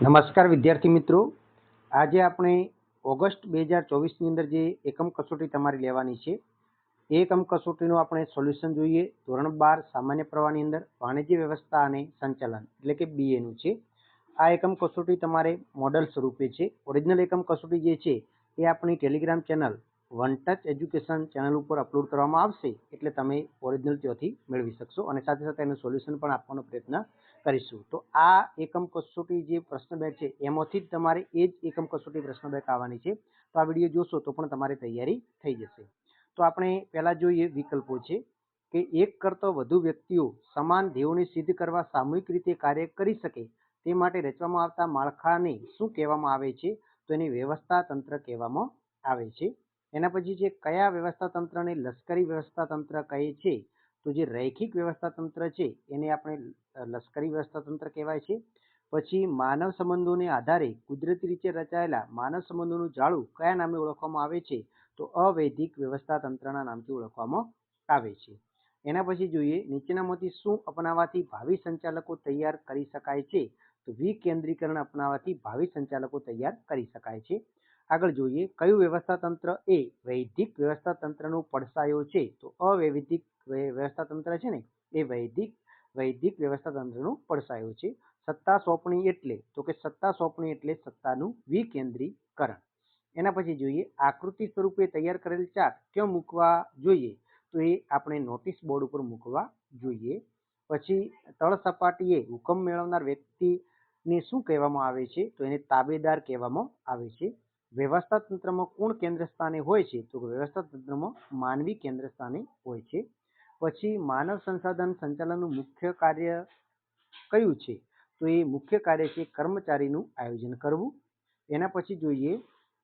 નમસ્કાર વિદ્યાર્થી મિત્રો, આજે આપણે ઓગસ્ટ 2024ની અંદર જે એકમ કસોટી તમારી લેવાની છે એ એકમ કસોટીનું આપણે સોલ્યુશન જોઈએ. ધોરણ 12 સામાન્ય પ્રવાહની અંદર વાણિજ્ય વ્યવસ્થા અને સંચાલન એટલે કે બીએનું છે. આ એકમ કસોટી તમારે મોડલ સ્વરૂપે છે. ઓરિજિનલ એકમ કસોટી જે છે એ આપણી Telegram channel one touch education channel ઉપર અપલોડ કરવામાં આવશે, એટલે તમે ઓરિજિનલ ત્યાંથી મેળવી શકશો અને સાથે સાથે એનું સોલ્યુશન પણ આપવાનો પ્રયત્ન કરીશું. તો આ એકમ કસોટી જે પ્રશ્ન બેંક છે એમાંથી જ તમારે એ જ એકમ કસોટી પ્રશ્ન બેંક આવવાની છે. તો આ વિડીયો જોશો તો પણ તમારી તૈયારી થઈ જશે. તો આપણે પહેલા જોઈએ વિકલ્પો છે કે એક કરતાં વધુ વ્યક્તિઓ સમાન ધ્યેયોને સિદ્ધ કરવા સામૂહિક રીતે કાર્ય કરી શકે તે માટે રચવામાં આવતા માળખાને શું કહેવામાં આવે છે? તો એને વ્યવસ્થા તંત્ર કહેવામાં આવે છે. એના પછી છે કયા વ્યવસ્થા તંત્રને લશ્કરી વ્યવસ્થા તંત્ર કહે છે? તો જે રૈખિક વ્યવસ્થા તંત્ર છે એને આપણે લશ્કરી વ્યવસ્થા તંત્ર કહેવાય છે. પછી માનવ સંબંધોને આધારે કુદરતી રીતે રચાયેલા માનવ સંબંધોનું જાળું કયા નામે ઓળખવામાં આવે છે? તો અવૈધિક વ્યવસ્થા તંત્રના નામથી ઓળખવામાં આવે છે. એના પછી જોઈએ નીચેનામાંથી શું અપનાવવાથી ભાવિ સંચાલકો તૈયાર કરી શકાય છે? તો વિકેન્દ્રીકરણ અપનાવવાથી ભાવિ સંચાલકો તૈયાર કરી શકાય છે. આગળ જોઈએ કયું વ્યવસ્થા તંત્ર એ વૈધિક વ્યવસ્થા તંત્રનો પડછાયો છે? તો અવૈધિક વ્યવસ્થા તંત્ર છે ને એ વૈધિક વ્યવસ્થા તંત્રનો પડછાયો છે. સત્તા સોંપણી એટલે તો કે સત્તા સોંપણી એટલે સત્તાનું વિકેન્દ્રીકરણ. એના પછી જોઈએ આકૃતિ સ્વરૂપે તૈયાર કરેલ ચાર્ટ ક્યાં મૂકવા જોઈએ? તો એ આપણે નોટિસ બોર્ડ ઉપર મૂકવા જોઈએ. પછી તળ સપાટીએ હુકમ મેળવનાર વ્યક્તિને શું કહેવામાં આવે છે? તો એને તાબેદાર કહેવામાં આવે છે. વ્યવસ્થા તંત્રમાં કોણ કેન્દ્ર સ્થાને હોય છે? તો વ્યવસ્થા તંત્રમાં માનવી કેન્દ્ર સ્થાને હોય છે. પછી માનવ સંસાધન સંચાલનનું મુખ્ય કાર્ય કયું છે? તો એ મુખ્ય કાર્ય છે કર્મચારીનું આયોજન કરવું. એના પછી જોઈએ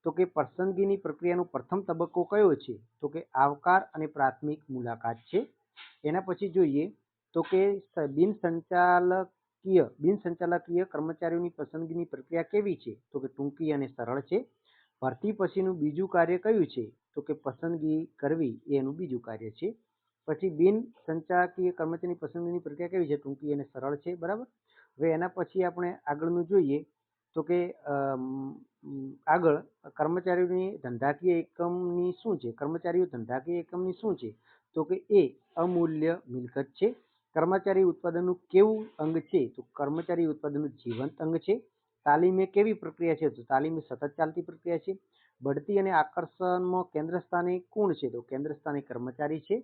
તો કે પસંદગીની પ્રક્રિયાનો પ્રથમ તબક્કો કયો છે? તો કે આવકાર અને પ્રાથમિક મુલાકાત છે. એના પછી જોઈએ તો કે બિનસંચાલકીય કર્મચારીઓની પસંદગીની પ્રક્રિયા કેવી છે? તો કે ટૂંકી અને સરળ છે. ભરતી પછીનું બીજું કાર્ય કયું છે? તો કે પસંદગી કરવી એનું બીજું કાર્ય છે. પછી બિનસંચાલકીય કર્મચારીની પસંદગીની પ્રક્રિયા કેવી છે? ટૂંકી અને સરળ છે. બરાબર. હવે એના પછી આપણે આગળનું જોઈએ તો કે આગળ કર્મચારીઓની ધંધાકીય એકમની શું છે? કર્મચારીઓ ધંધાકીય એકમની શું છે? તો કે એ અમૂલ્ય મિલકત છે. કર્મચારી ઉત્પાદનનું કેવું અંગ છે? તો કર્મચારી ઉત્પાદનનું જીવંત અંગ છે. તાલીમ એ કેવી પ્રક્રિયા છે? તો તાલીમ એ સતત ચાલતી પ્રક્રિયા છે. બઢતી અને આકર્ષણમાં કેન્દ્ર સ્થાને કોણ છે? તો કેન્દ્ર સ્થાને કર્મચારી છે.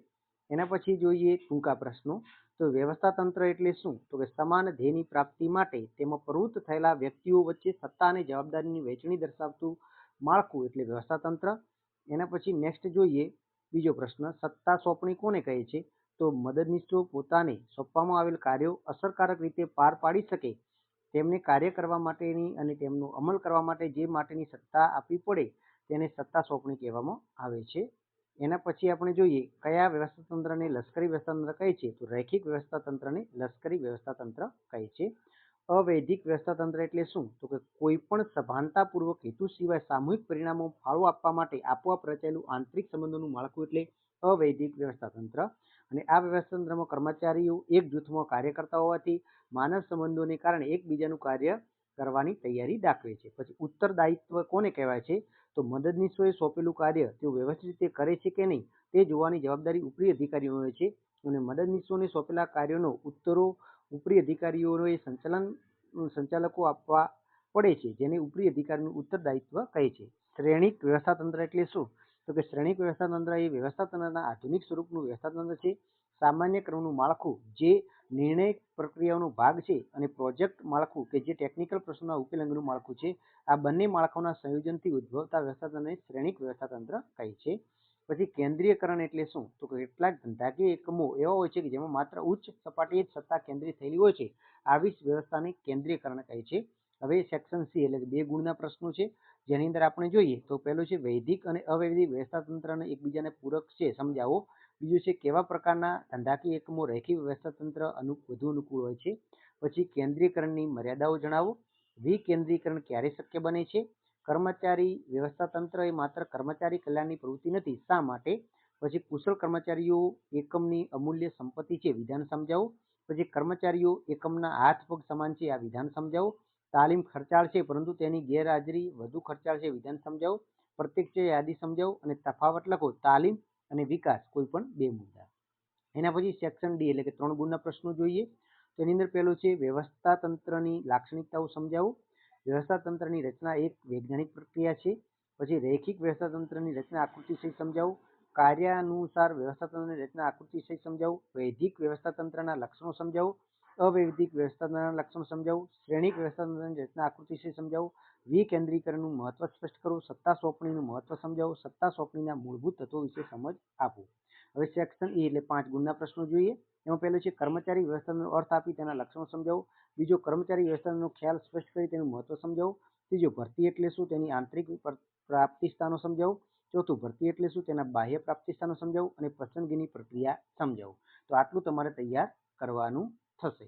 એના પછી જોઈએ ટૂંકા પ્રશ્નો. તો વ્યવસ્થા તંત્ર એટલે શું? તો કે સમાન ધ્યેયની પ્રાપ્તિ માટે તેમાં પ્રવૃત્ત થયેલા વ્યક્તિઓ વચ્ચે સત્તા અને જવાબદારીની વહેંચણી દર્શાવતું માળખું એટલે વ્યવસ્થા તંત્ર. એના પછી નેક્સ્ટ જોઈએ બીજો પ્રશ્ન, સત્તા સોંપણી કોને કહે છે? તો મદદનીશો પોતાને સોંપવામાં આવેલ કાર્યો અસરકારક રીતે પાર પાડી શકે તેમને કાર્ય કરવા માટેની અને તેમનો અમલ કરવા માટે જે માટેની સત્તા આપવી પડે તેને સત્તા સોંપણી કહેવામાં આવે છે. એના પછી આપણે જોઈએ કયા વ્યવસ્થા તંત્રને લશ્કરી વ્યવસ્થા તંત્ર કહે છે? તો રૈખિક વ્યવસ્થા તંત્રને લશ્કરી વ્યવસ્થા તંત્ર કહે છે. અવૈધિક વ્યવસ્થા તંત્ર એટલે શું? તો કે કોઈ પણ સભાનતાપૂર્વક હેતુ સિવાય સામૂહિક પરિણામો ફાળો આપવા માટે આપોઆપ રચાયેલું આંતરિક સંબંધોનું માળખું એટલે અવૈધિક વ્યવસ્થા તંત્ર. અને આ વ્યવસ્થા તંત્રમાં કર્મચારીઓ એક જૂથમાં કાર્ય કરતા હોવાથી માનવ સંબંધોને કારણે એકબીજાનું કાર્ય કરવાની તૈયારી દાખવે છે. પછી ઉત્તરદાયિત્વ કોને કહેવાય છે? તો મદદનીશોએ સોંપેલું કાર્ય તેઓ વ્યવસ્થિત રીતે કરે છે કે નહીં તે જોવાની જવાબદારી ઉપરી અધિકારીઓની હોય છે અને મદદનીશોને સોંપેલા કાર્યોનો ઉત્તરો ઉપરી અધિકારીઓએ સંચાલકો આપવા પડે છે, જેને ઉપરી અધિકારીનું ઉત્તરદાયિત્વ કહે છે. શ્રેણિક વ્યવસ્થા તંત્ર એટલે શું? તો કે શ્રેણિક વ્યવસ્થા તંત્ર એ વ્યવસ્થા તંત્રના આધુનિક સ્વરૂપનું વ્યવસ્થા તંત્ર છે. સામાન્ય ક્રમનું માળખું જે નિર્ણય પ્રક્રિયાઓનો ભાગ છે અને પ્રોજેક્ટ માળખું કે જે ટેકનિકલ પ્રશ્નોના ઉકેલ અંગેનું માળખું છે. આ બંને માળખાઓના સંયોજનથી ઉદ્ભવતા વ્યવસ્થા તંત્રને શ્રેણિક વ્યવસ્થા તંત્ર કહે છે. પછી કેન્દ્રીયકરણ એટલે શું? તો કેટલાક ધંધાકીય એકમો એવા હોય છે કે જેમાં માત્ર ઉચ્ચ સપાટીએ જ સત્તા કેન્દ્રિત થયેલી હોય છે. આવી વ્યવસ્થાને કેન્દ્રીયકરણ કહે છે. હવે સેક્શન સી એટલે કે 2 ગુણના પ્રશ્નો છે, જેની અંદર આપણે જોઈએ તો પહેલું છે વૈધિક અને અવૈધિક વ્યવસ્થા તંત્રને એકબીજાને પૂરક છે સમજાવો. બીજું છે કેવા પ્રકારના ધંધાકીય એકમો રૈખિક વ્યવસ્થા તંત્ર વધુ અનુકૂળ હોય છે. પછી કેન્દ્રીયકરણની મર્યાદાઓ જણાવો. વિકેન્દ્રીકરણ ક્યારે શક્ય બને છે? કર્મચારી વ્યવસ્થા તંત્ર એ માત્ર કર્મચારી કલ્યાણની પ્રવૃત્તિ નથી, શા માટે? પછી કુશળ કર્મચારીઓ એકમની અમૂલ્ય સંપત્તિ છે, વિધાન સમજાવો. પછી કર્મચારીઓ એકમના હાથ પગ સમાન છે, આ વિધાન સમજાવો. તાલીમ ખર્ચાળ છે પરંતુ તેની ગેરહાજરી વધુ ખર્ચાળ છે વિધાન સમજાવો. પ્રત્યક્ષ યાદી સમજાવો અને તફાવત લખો. તાલીમ અને વિકાસ કોઈ પણ બે મુદ્દા. એના પછી સેક્શન ડી એટલે કે 3 ગુણના પ્રશ્નો જોઈએ. તેની અંદર પહેલું છે વ્યવસ્થા તંત્રની લાક્ષણિકતાઓ સમજાવો. વ્યવસ્થા તંત્રની રચના એક વૈજ્ઞાનિક પ્રક્રિયા છે. પછી રૈખિક વ્યવસ્થા તંત્રની રચના આકૃતિ સહિત સમજાવો. કાર્યાનુસાર વ્યવસ્થા તંત્રની રચના આકૃતિ સહિત સમજાવો. વૈધિક વ્યવસ્થા તંત્રના લક્ષણો સમજાવો. અવૈધિક વ્યવસ્થા તંત્રના લક્ષણો સમજાવો. શ્રેણિક વ્યવસ્થા તંત્રની રચના આકૃતિ સહિત સમજાવો. વિકેન્દ્રીકરણનું મહત્વ સ્પષ્ટ કરો. સત્તા સોંપણીનું મહત્વ સમજાવો. સત્તા સોંપણીના મૂળભૂત તત્વો વિશે સમજ આપો. હવે સેક્શન એ એટલે 5 ગુણના પ્રશ્નો જોઈએ. એમાં પહેલું છે કર્મચારી વ્યવસ્થાનો અર્થ આપી તેના લક્ષણો સમજાવો. બીજો કર્મચારી વ્યવસ્થાનો ખ્યાલ સ્પષ્ટ કરી તેનું મહત્વ સમજાવો. ત્રીજો ભરતી એટલે શું તેની આંતરિક પ્રાપ્તિ સ્થાનો સમજાવો. ચોથું ભરતી એટલે શું તેના બાહ્ય પ્રાપ્તિ સ્થાનો સમજાવો. અને પસંદગીની પ્રક્રિયા સમજાવો. તો આટલું તમારે તૈયાર કરવાનું થશે.